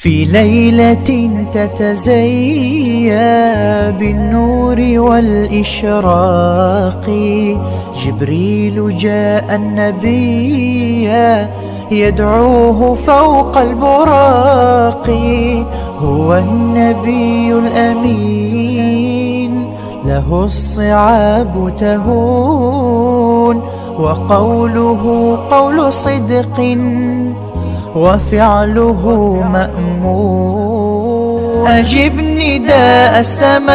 في ليلة تتزيا بالنور والإشراق جبريل جاء النبي يدعوه فوق البراق. هو النبي الأمين له الصعاب تهون وقوله قول صدق وفعله مأمون. أجب نداء السماء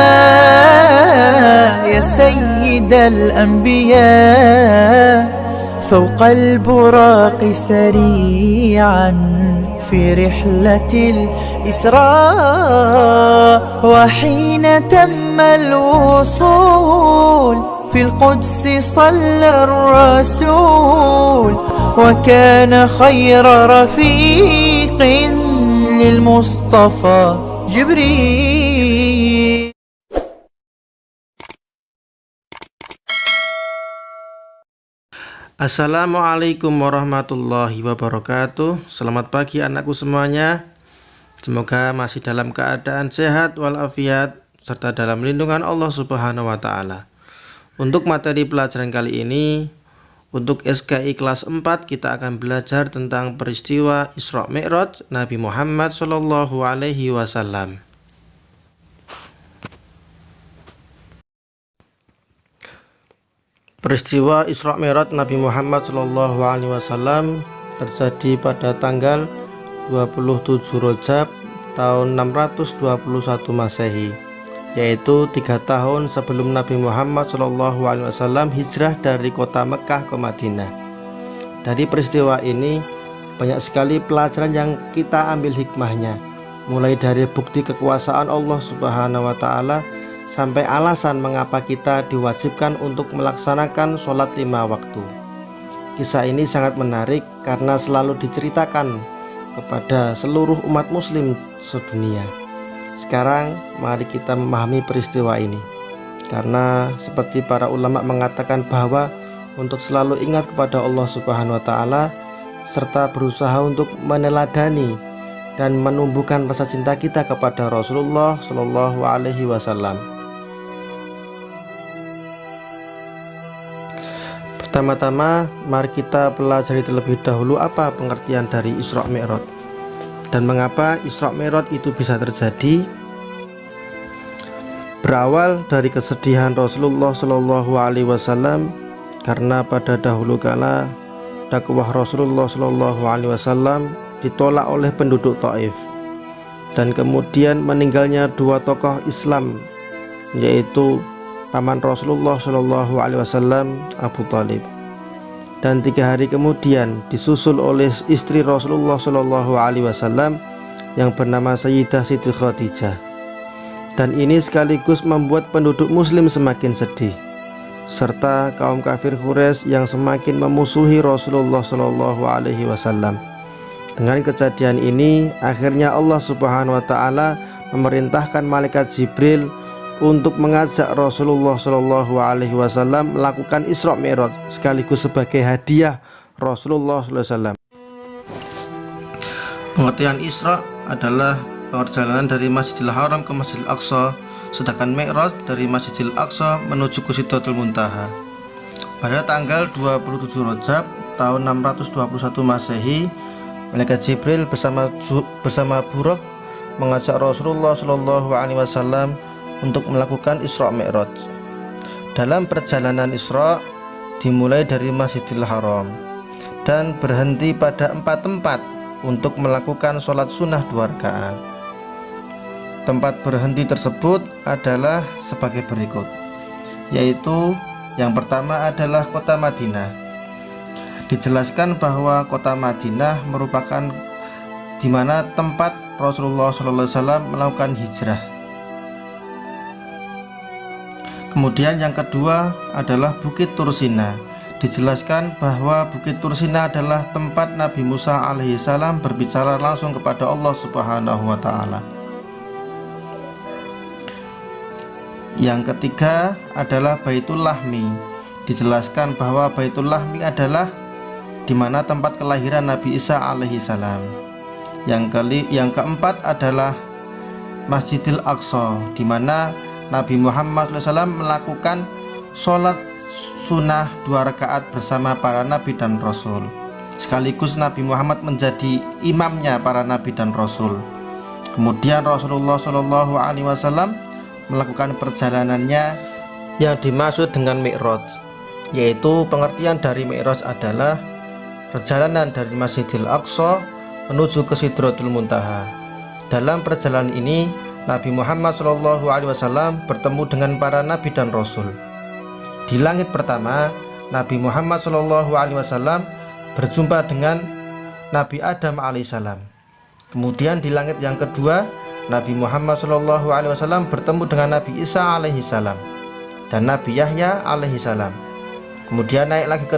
يا سيد الأنبياء فوق البراق سريعا في رحلة الإسراء. وحين تم الوصول في القدس صلى الرسول وكان خير رفيق للمصطفى جبريل. Assalamualaikum warahmatullahi wabarakatuh. Selamat pagi anakku semuanya. Semoga masih dalam keadaan sehat walafiat serta dalam lindungan Allah Subhanahu wa taala. Untuk materi pelajaran kali ini, untuk SKI kelas 4 kita akan belajar tentang peristiwa Isra Mi'raj Nabi Muhammad sallallahu alaihi wasallam. Peristiwa Isra Mi'raj Nabi Muhammad sallallahu alaihi wasallam terjadi pada tanggal 27 Rajab tahun 621 Masehi, yaitu 3 tahun sebelum Nabi Muhammad sallallahu alaihi wasallam hijrah dari kota Mekah ke Madinah. Dari peristiwa ini banyak sekali pelajaran yang kita ambil hikmahnya, mulai dari bukti kekuasaan Allah Subhanahu wa taala sampai alasan mengapa kita diwajibkan untuk melaksanakan sholat 5 waktu. Kisah ini sangat menarik karena selalu diceritakan kepada seluruh umat muslim sedunia. Sekarang mari kita memahami peristiwa ini, karena seperti para ulama mengatakan bahwa untuk selalu ingat kepada Allah Subhanahu wa taala serta berusaha untuk meneladani dan menumbuhkan rasa cinta kita kepada Rasulullah Shallallahu alaihi wasallam. Pertama-tama mari kita pelajari terlebih dahulu apa pengertian dari Isra Mi'raj dan mengapa Isra Mi'raj itu bisa terjadi. Berawal dari kesedihan Rasulullah Shallallahu alaihi wasallam karena pada dahulu kala dakwah Rasulullah Shallallahu alaihi wasallam ditolak oleh penduduk Taif, dan kemudian meninggalnya 2 tokoh Islam, yaitu paman Rasulullah Shallallahu alaihi wasallam Abu Thalib, dan 3 hari kemudian disusul oleh istri Rasulullah Shallallahu alaihi wasallam yang bernama Sayyidah Siti Khadijah. Dan ini sekaligus membuat penduduk muslim semakin sedih, serta kaum kafir Quraisy yang semakin memusuhi Rasulullah Shallallahu alaihi wasallam. Dengan kejadian ini akhirnya Allah Subhanahu wa taala memerintahkan malaikat Jibril untuk mengajak Rasulullah Shallallahu alaihi wasallam melakukan Isra Mi'raj sekaligus sebagai hadiah Rasulullah sallallahu alaihi wasallam. Pengertian Isra adalah perjalanan dari Masjidil Haram ke Masjidil Aqsa, sedangkan Mi'raj dari Masjidil Aqsa menuju ke Sidratul Muntaha. Pada tanggal 27 Rajab tahun 621 Masehi, malaikat Jibril bersama Buraq mengajak Rasulullah Shallallahu alaihi wasallam untuk melakukan Isra Mi'raj. Dalam perjalanan Isra dimulai dari Masjidil Haram dan berhenti pada 4 tempat untuk melakukan sholat sunnah 2 rakaat. Tempat berhenti tersebut adalah sebagai berikut, yaitu yang pertama adalah kota Madinah. Dijelaskan bahwa kota Madinah merupakan di mana tempat Rasulullah SAW melakukan hijrah. Kemudian yang kedua adalah Bukit Tursina. Dijelaskan bahwa Bukit Tursina adalah tempat Nabi Musa alaihissalam berbicara langsung kepada Allah Subhanahu wa taala. Yang ketiga adalah Baitul Lahmi. Dijelaskan bahwa Baitul Lahmi adalah di mana tempat kelahiran Nabi Isa alaihissalam. Yang keempat adalah Masjidil Aqsa, di mana Nabi Muhammad SAW melakukan sholat sunnah 2 rakaat bersama para nabi dan rasul. Sekaligus Nabi Muhammad menjadi imamnya para nabi dan rasul. Kemudian Rasulullah SAW melakukan perjalanannya yang dimaksud dengan Mi'raj, yaitu pengertian dari Mi'raj adalah perjalanan dari Masjidil Aqsa menuju ke Sidratul Muntaha. Dalam perjalanan ini Nabi Muhammad SAW bertemu dengan para nabi dan rasul. Di langit pertama, Nabi Muhammad SAW berjumpa dengan Nabi Adam alaihissalam. Kemudian di langit yang kedua, Nabi Muhammad SAW bertemu dengan Nabi Isa alaihissalam dan Nabi Yahya alaihissalam. Kemudian naik lagi ke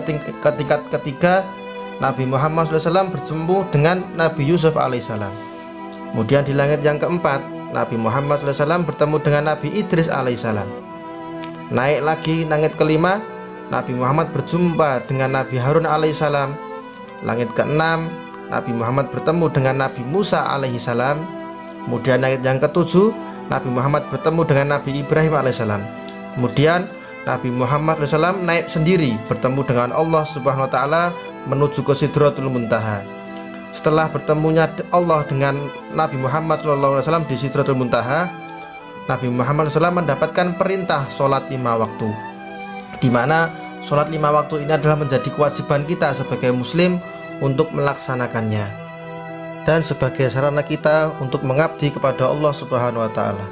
tingkat ketiga, Nabi Muhammad SAW bertemu dengan Nabi Yusuf alaihissalam. Kemudian di langit yang keempat, Nabi Muhammad SAW bertemu dengan Nabi Idris alaihissalam. Naik lagi langit kelima, Nabi Muhammad berjumpa dengan Nabi Harun alaihissalam. Langit keenam, Nabi Muhammad bertemu dengan Nabi Musa alaihissalam. Kemudian langit yang ketujuh, Nabi Muhammad bertemu dengan Nabi Ibrahim alaihissalam. Kemudian Nabi Muhammad SAW naik sendiri bertemu dengan Allah Subhanahu wa Ta'ala menuju ke Sidratul Muntaha. Setelah bertemunya Allah dengan Nabi Muhammad SAW di Sidratul Muntaha, Nabi Muhammad SAW mendapatkan perintah sholat 5 waktu, di mana sholat 5 waktu ini adalah menjadi kewajiban kita sebagai muslim untuk melaksanakannya dan sebagai sarana kita untuk mengabdi kepada Allah Subhanahu wa Ta'ala.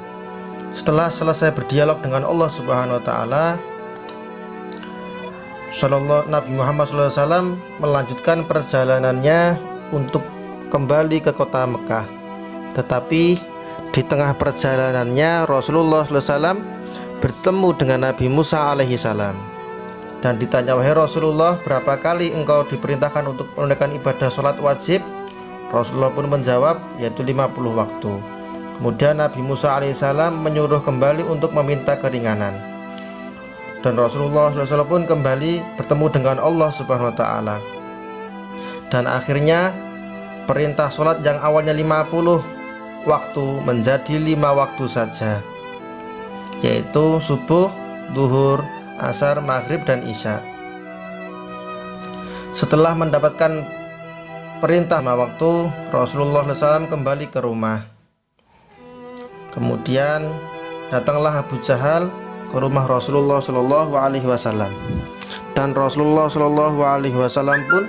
Setelah selesai berdialog dengan Allah Subhanahu wa Ta'ala, Nabi Muhammad SAW melanjutkan perjalanannya untuk kembali ke kota Mekah. Tetapi di tengah perjalanannya Rasulullah SAW bertemu dengan Nabi Musa alaihissalam. Dan ditanya, wahai Rasulullah, berapa kali engkau diperintahkan untuk menunaikan ibadah sholat wajib? Rasulullah pun menjawab, yaitu 50 waktu. Kemudian Nabi Musa alaihissalam menyuruh kembali untuk meminta keringanan. Dan Rasulullah SAW pun kembali bertemu dengan Allah Subhanahu wa Ta'ala. Dan akhirnya perintah sholat yang awalnya 50 waktu menjadi 5 waktu saja, yaitu subuh, duhur, asar, maghrib, dan isya. Setelah mendapatkan perintah 5 waktu, Rasulullah SAW kembali ke rumah. Kemudian datanglah Abu Jahal ke rumah Rasulullah SAW, dan Rasulullah SAW pun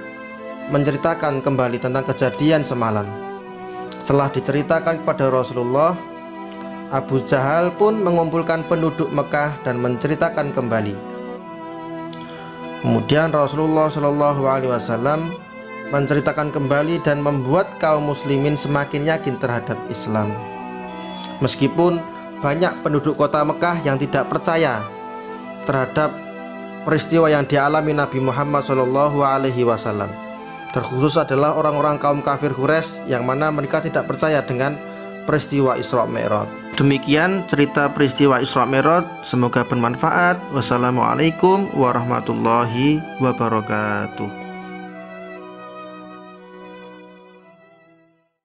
menceritakan kembali tentang kejadian semalam. Setelah diceritakan kepada Rasulullah, Abu Jahal pun mengumpulkan penduduk Mekah dan menceritakan kembali. Kemudian Rasulullah SAW menceritakan kembali dan membuat kaum muslimin semakin yakin terhadap Islam. Meskipun banyak penduduk kota Mekah yang tidak percaya terhadap peristiwa yang dialami Nabi Muhammad SAW, terkhusus adalah orang-orang kaum kafir Quraisy yang mana mereka tidak percaya dengan peristiwa Isra Mi'raj. Demikian cerita peristiwa Isra Mi'raj, semoga bermanfaat. Wassalamualaikum warahmatullahi wabarakatuh.